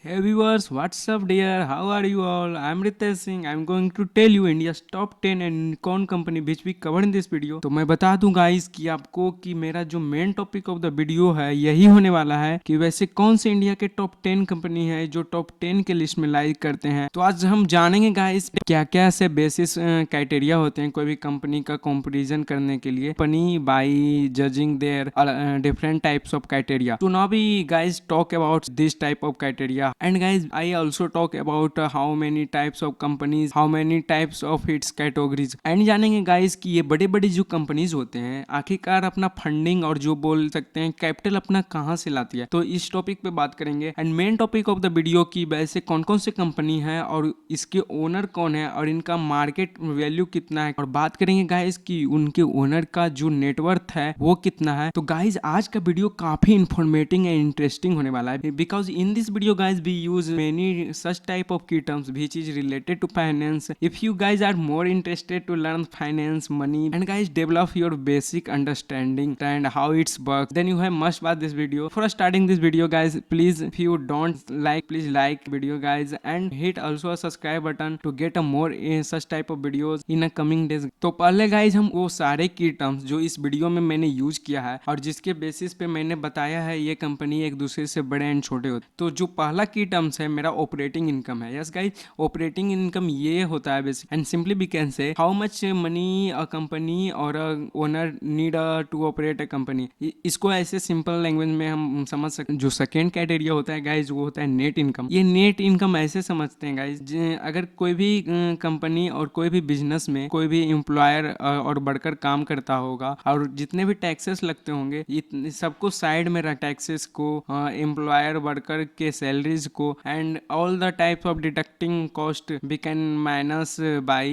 Hey viewers, what's up dear? How are you all? I'm Ritesh Singh. I'm going to tell you India's top 10 unicorn company which we covered in this video. तो मैं बता दूं guys कि आपको कि मेरा जो main topic of the video है यही होने वाला है कि वैसे कौन से इंडिया के टॉप 10 कंपनी है जो टॉप 10 के लिस्ट में लाइक करते हैं। तो आज हम जानेंगे गाइस क्या क्या ऐसे बेसिस क्राइटेरिया होते हैं कोई भी कंपनी का कंपेरिजन करने के लिए company by judging their different types of criteria. तो now we guys talk about this type of criteria and guys I also talk about how many types of companies, how many types of its categories and जानेंगे guys कि ये बड़े बड़े जो companies होते हैं आखिरकार अपना फंडिंग और जो बोल सकते हैं कैपिटल अपना कहाँ से लाती है। तो इस टॉपिक पे बात करेंगे and main topic of the video की वैसे कौन कौन से कंपनी है और इसके ओनर कौन है और इनका मार्केट वैल्यू कितना है और बात करेंगे गाइस कि उनके ओनर का जो नेटवर्थ है वो कितना है। तो गाइस आज का वीडियो काफी इंफॉर्मेटिव एंड इंटरेस्टिंग होने वाला है because in this video guys we use many such type of key terms which is related to finance. If you guys are more interested to learn finance, money and guys develop your basic understanding and how it's works, then you have must watch this video. For starting this video guys, please if you don't like, please like video guys and hit also a subscribe button to get a more such type of videos in a coming days. तो पहले guys हम वो सारे की terms जो इस video में मैंने यूज किया है और जिसके बेसिस पे मैंने बताया है ये कंपनी एक दूसरे से बड़े एंड छोटे होते। तो जो पहला की टर्म्स है मेरा ऑपरेटिंग इनकम है। यस गाइस, ऑपरेटिंग इनकम ये होता है basic and simply we can say how much money a company और owner need to operate a company. इसको ऐसे सिंपल लैंग्वेज में हम समझ सकते हैं। जो सेकेंड कैटेरिया होता है गाइज वो होता है नेट इनकम। ये नेट इनकम ऐसे समझते हैं गाइज अगर कोई भी कंपनी और कोई भी बिजनेस में कोई भी एम्प्लॉयर और बढ़कर काम करता होगा और जितने भी टैक्सेस लगते होंगे सबको साइड में रख टैक्सेस को एम्प्लॉयर वर्कर के सैलरीज को and all the types of deducting cost we can minus by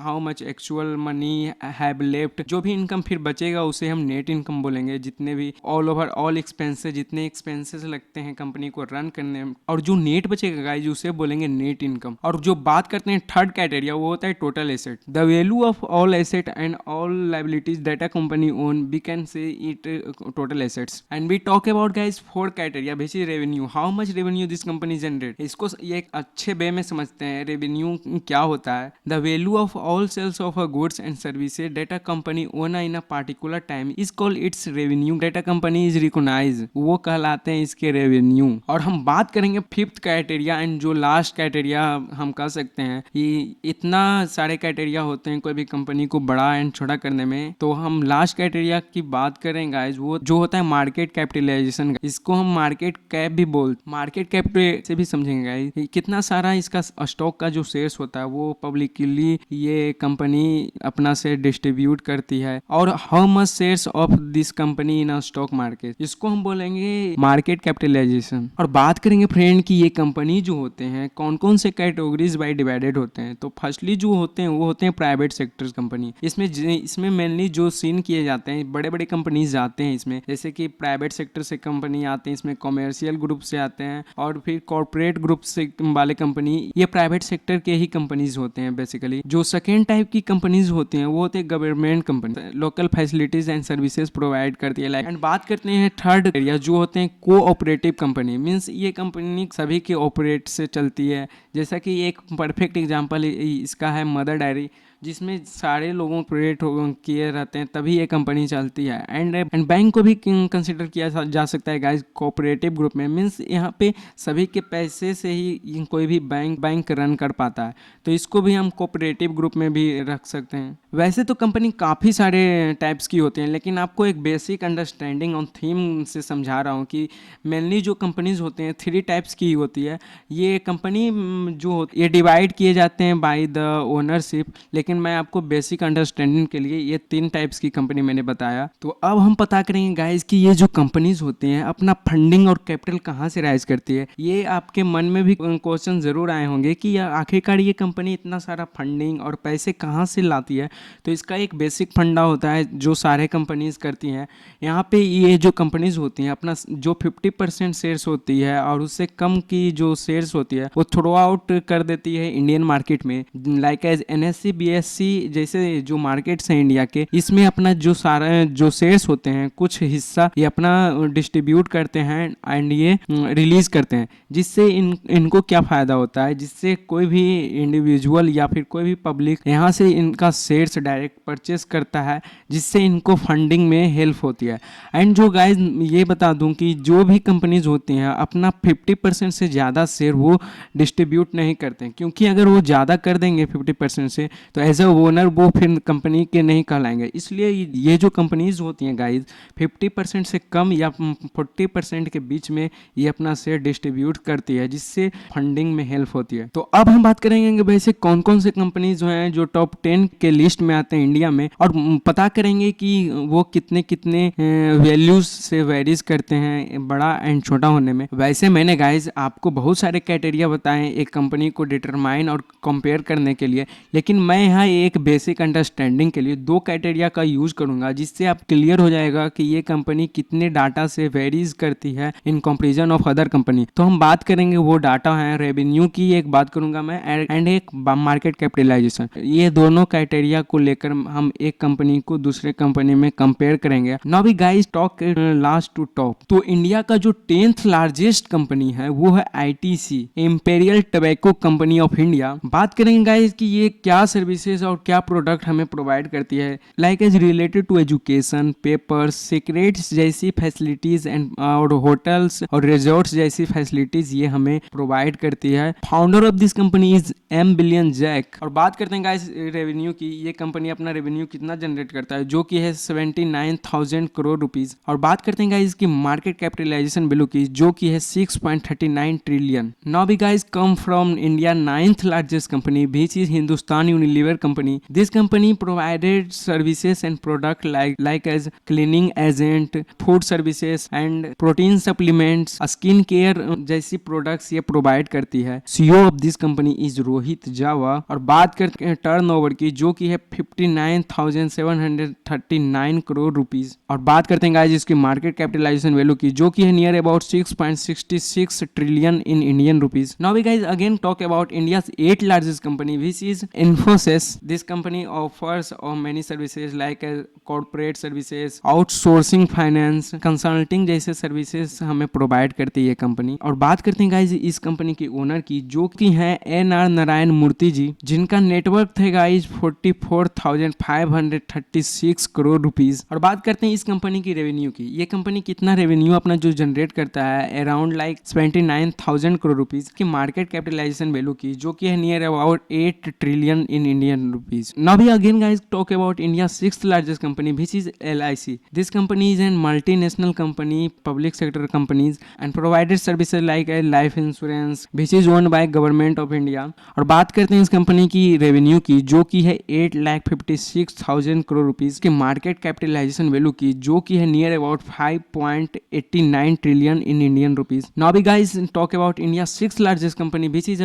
how much actual money have left। जो भी इनकम फिर बचेगा उसे हम नेट इनकम बोलेंगे। जितने भी ऑल ओवर ऑल एक्सपेंसेस जितने एक्सपेंसेस लगते हैं कंपनी को रन करने में और जो नेट बचेगा गाइस उसे बोलेंगे नेट इनकम। और जो बात करते हैं थर्ड क्राइटेरिया वो होता है total asset, the value of all asset and all liabilities that a company own we can say it total assets. And we talk about guys fourth criteria which is revenue, how much revenue this company generate. इसको ये एक अच्छे वे में समझते हैं revenue क्या होता है। The value of all sales of a goods and services that a company own in a particular time is called its revenue that a company is recognise, वो कहलाते हैं इसके रेवेन्यू। और हम बात करेंगे फिफ्थ क्राइटेरिया एंड जो लास्ट क्राइटेरिया हम कह सकते हैं कि इतना सारे क्राइटेरिया होते हैं कोई भी कंपनी को बड़ा एंड छोटा करने में। तो हम लास्ट क्राइटेरिया की बात करेंगे गाइस वो जो होता है मार्केट कैपिटलाइजेशन। इसको हम मार्केट कैप भी बोलते, मार्केट कैप से भी समझेंगे गाइस कितना सारा इसका स्टॉक का जो शेयर्स होता है वो पब्लिकली ये कंपनी अपना शेयर डिस्ट्रीब्यूट करती है और how much shares of this company in a stock market, इसको हम बोलेंगे मार्केट कैपिटलाइजेशन। और बात करेंगे फ्रेंड कि ये कंपनी जो होते हैं कौन कौन से कैटेगरीज बाय डिवाइडेड होते हैं। तो फर्स्टली जो होते हैं वो होते हैं प्राइवेट सेक्टर कंपनी। इसमें मेनली जो सीन किए जाते हैं बड़े बड़े कंपनीज आते हैं इसमें, जैसे कि प्राइवेट सेक्टर से कंपनी आते हैं, इसमें कॉमर्शियल ग्रुप से आते हैं और फिर कॉर्पोरेट ग्रुप से वाले कंपनी, ये प्राइवेट सेक्टर के ही कंपनीज होते हैं बेसिकली। जो सेकेंड टाइप की कंपनीज होती हैं वो होते हैं government company, local facilities and services provide करती है लाइक। एंड बात करते हैं थर्ड एरिया जो होते हैं कोऑपरेटिव कंपनी, मीन्स ये कंपनी सभी के ऑपरेट से चलती है। जैसा कि एक परफेक्ट एग्जांपल इसका है मदर डायरी, जिसमें सारे लोगों ऑपरेट किए रहते हैं तभी ये कंपनी चलती है। एंड बैंक को भी कंसिडर किया जा सकता है गाइस कोऑपरेटिव ग्रुप में, मीन्स यहाँ पे सभी के पैसे से ही कोई भी बैंक रन कर पाता है, तो इसको भी हम कोऑपरेटिव ग्रुप में भी रख सकते हैं। वैसे तो कंपनी काफ़ी सारे टाइप्स की होती हैं लेकिन आपको एक बेसिक अंडरस्टैंडिंग ऑन थीम से समझा रहा हूँ कि मेनली जो कंपनीज होते हैं थ्री टाइप्स की होती है। ये कंपनी जो ये डिवाइड किए जाते हैं बाय द ओनरशिप, लेकिन मैं आपको बेसिक अंडरस्टैंडिंग के लिए ये तीन टाइप्स की कंपनी मैंने बताया। तो अब हम पता करेंगे गाइस कि ये जो कंपनीज होती हैं अपना फंडिंग और कैपिटल कहाँ से राइज करती है। ये आपके मन में भी क्वेश्चन जरूर आए होंगे कि आखिरकार ये कंपनी इतना सारा फंडिंग और पैसे कहाँ से लाती है। तो इसका एक बेसिक फंडा होता है जो सारे कंपनीज करती हैं। यहाँ पे ये जो कंपनीज होती हैं अपना जो 50% शेयर्स होती है और उससे कम की जो शेयर्स होती है वो थ्रो आउट कर देती है इंडियन मार्केट में, like as NSE BSE BSE जैसे जो मार्केट्स हैं इंडिया के, इसमें अपना जो सारा जो शेयर्स होते हैं कुछ हिस्सा ये अपना डिस्ट्रीब्यूट करते हैं एंड ये रिलीज करते हैं, जिससे इनको क्या फ़ायदा होता है, जिससे कोई भी इंडिविजुअल या फिर कोई भी पब्लिक यहाँ से इनका शेयर्स डायरेक्ट परचेस करता है, जिससे इनको फंडिंग में हेल्प होती है। एंड जो गाइज ये बता दूं कि जो भी कंपनीज होती हैं अपना 50% से ज़्यादा शेयर वो डिस्ट्रीब्यूट नहीं करते हैं, क्योंकि अगर वो ज़्यादा कर देंगे 50% से तो एज अ ओनर वो फिर कंपनी के नहीं कहलाएंगे। इसलिए ये जो कंपनीज होती हैं गाइज 50% से कम या 40% के बीच में ये अपना शेयर डिस्ट्रीब्यूट करती है, जिससे फंडिंग में हेल्प होती है। तो अब हम बात करेंगे कि वैसे कौन कौन से कंपनीज जो हैं जो टॉप 10 के लिस्ट में आते हैं इंडिया में, और पता करेंगे कि वो कितने कितने वैल्यूज से वेरीज करते हैं बड़ा एंड छोटा होने में। वैसे मैंने गाइज आपको बहुत सारे क्राइटेरिया बताए एक कंपनी को डिटरमाइन और कंपेयर करने के लिए, लेकिन मैं यहाँ एक बेसिक अंडरस्टैंडिंग के लिए 2 क्राइटेरिया का यूज करूंगा, जिससे आप क्लियर हो जाएगा कि ये कंपनी कितने डाटा से वेरीज करती है in comparison of other company. तो हम बात करेंगे वो डाटा है रेवेन्यू की एक बात करूंगा मैं एंड एक मार्केट कैपिटलाइजेशन। ये दोनों क्राइटेरिया को लेकर हम एक कंपनी को दूसरे कंपनी में कंपेयर करेंगे। Now we guys talk last to top. तो इंडिया का जो 10th लार्जेस्ट कंपनी है वो है ITC, imperial tobacco company of India. बात करेंगे गाइस कि ये क्या सर्विसेज और क्या प्रोडक्ट हमें प्रोवाइड करती है, like as related to education, papers, secrets जैसी फैसिलिटीज एंड और होटल्स और रिजॉर्ट्स जैसी फैसिलिटीज ये हमें प्रोवाइड करती है। Founder of this company is M. Billion Jack। और बात करते हैं गाइस रेवेन्यू की, ये कंपनी अपना रेवेन्यू कितना जनरेट करता है, जो कि है 79,000 करोड़ रुपीज। और बात करते हैं गाइस की मार्केट कैपिटलाइजेशन वैल्यू की, जो कि है 6.39 trillion. Now we guys come from India 9th largest company which is Hindustan Unilever company. This company provided services and product like as cleaning agent, food services and protein supplements, skin care जैसी products ये provide करती है। CEO of this company is Rohit Jawa. और बात करते हैं turnover की, जो कि है 59,739 करोड़ रुपीज। और बात करते हैं गाइस इसकी मार्केट कैपिटलाइजेशन वैल्यू की, जो कि है near about 6.66 trillion in Indian rupees. Now we guys again talk about India's 8th largest company which is Infosys. This company offers many services like corporate services, outsourcing, finance, consulting जैसे services हमें provide करती है company. और बात करते हैं guys इस company के ओनर की, जो कि है NR नारायण मूर्ति जी, जिनका नेटवर्क थे गाइस 44,536 करोड़ रुपीज। और बात करते हैं इस कंपनी की रेवेन्यू की, ये कंपनी कितना रेवेन्यू अपना जो जनरेट करता है अराउंड लाइक 29,000 करोड़ रुपीज की मार्केट कैपिटलाइजेशन वैल्यू की, जो कि है near about 8 trillion in Indian rupees. Now we again guys talk about India 6th largest company which is LIC। This company is an multinational company, public sector companies and provided services like life insurance which is owned by government of India. और बात करते हैं इस company की revenue की, जो कि है 8,56,000 करोड़ रुपीज की मार्केट कैपिटलाइजेशन वैल्यू की, जो कि है near about 5.89 trillion in Indian rupees. Now we guys talk about India 6th largest company which is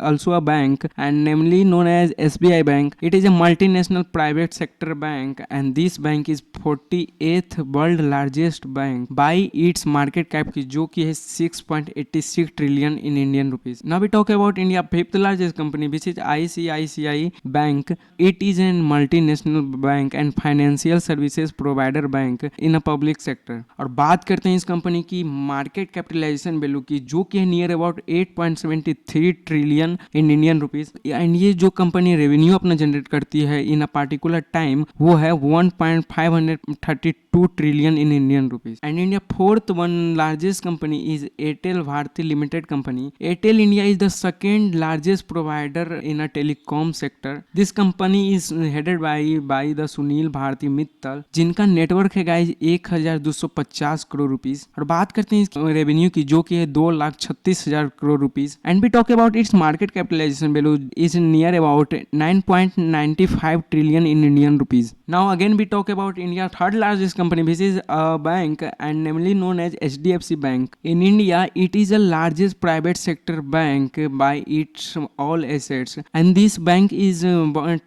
also a bank and namely known as SBI Bank. It is a multinational private sector bank and this bank is 48th world largest bank by its market cap की, जो कि है 6.86 trillion in Indian rupees. Now we talk about India 5th largest company which is ICICI Bank. It is a multinational bank and financial services provider bank in a public sector। और बात करते हैं इस company की market capitalisation value की, जो कि है near about 8.73 trillion in Indian rupees. And ये जो कंपनी रेवेन्यू अपना जनरेट करती है इन अ पार्टिकुलर टाइम वो है 1.532 trillion in Indian rupees. And India 4th largest company is Airtel Bharti limited company. Airtel India is the second largest provider in a telecom sector. This company is headed by the Sunil Bharti Mittal, जिनका network है guys 1,250 crore rupees. और बात करते हैं इस revenue की, जो कि है 2,36,000 crore rupees. And we talk about its market capitalisation value is near about 9.95 trillion in Indian rupees. Now again we talk about India 3rd largest company, which is a bank and namely known as HDFC Bank. In India, it is the largest private sector bank by its all assets, and this bank is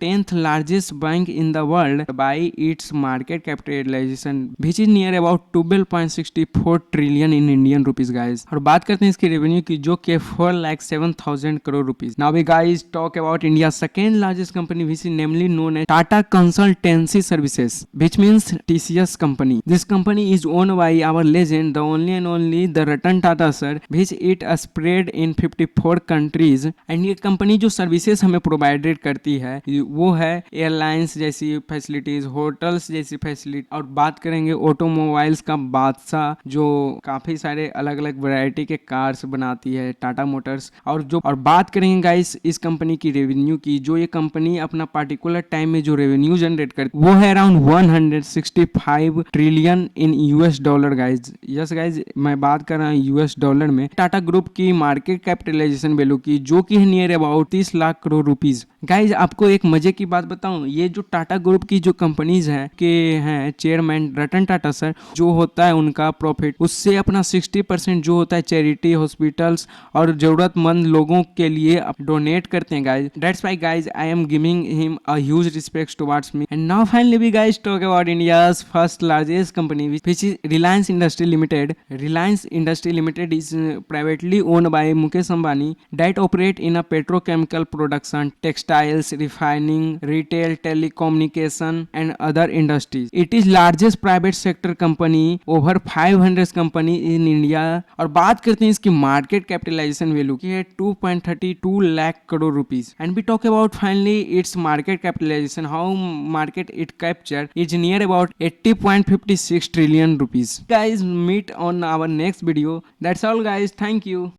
10th largest bank in the world by its market capitalization, which is near about 12.64 trillion in Indian rupees, guys. और बात करते हैं इसकी revenue की, जो कि 4,07,000 crore rupees. Now we guys talk about India's second largest company, which is namely known as Tata Consultancy Services, which means TCS company. This company is owned by our legend, the only and only the Ratan Tata sir, which it spread in 54 countries. And ये company जो services हमें provided करती है वो है airlines जैसी facilities, hotels जैसी facility, और बात करेंगे ऑटोमोबाइल्स का बादशाह जो काफी सारे अलग अलग वैरायटी के कार्स बनाती है, टाटा मोटर्स। और बात करेंगे गाइस इस कंपनी की रेवेन्यू की, जो ये कंपनी अपना पार्टिकुलर टाइम में जो रेवेन्यू जनरेट करती है वो है around 165 trillion in US dollar, guys. Yes guys, मैं बात कर रहा हूँ यूएस डॉलर में। टाटा ग्रुप की मार्केट कैपिटलाइजेशन वैल्यू की, जो कि है near about 30 lakh crore rupees. Guys आपको एक मजे की बात बताऊं, ये जो टाटा ग्रुप की जो कंपनीज है के हैं चेयरमैन रतन टाटा सर, जो होता है उनका प्रॉफिट उससे अपना 60% जो होता है चैरिटी, हॉस्पिटल्स और जरूरतमंद लोगों के लिए डोनेट करते हैं, guys. That's why guys I am giving him a huge respect towards me. And now finally we guys talk about India's first largest company, which is Reliance Industry Limited. Reliance Industry Limited is privately owned by Mukesh Ambani that operate in a petrochemical production, textiles, refining, retail, telecommunication and other industries. It is largest private sector company, over 500 company in India। और बात करते हैं इसकी market capitalisation value की है 2.32 lakh crore rupees. And we talk about finally its market capitalisation, how market it capture is near about 80.56 trillion rupees. Guys, meet on our next video. That's all guys, thank you.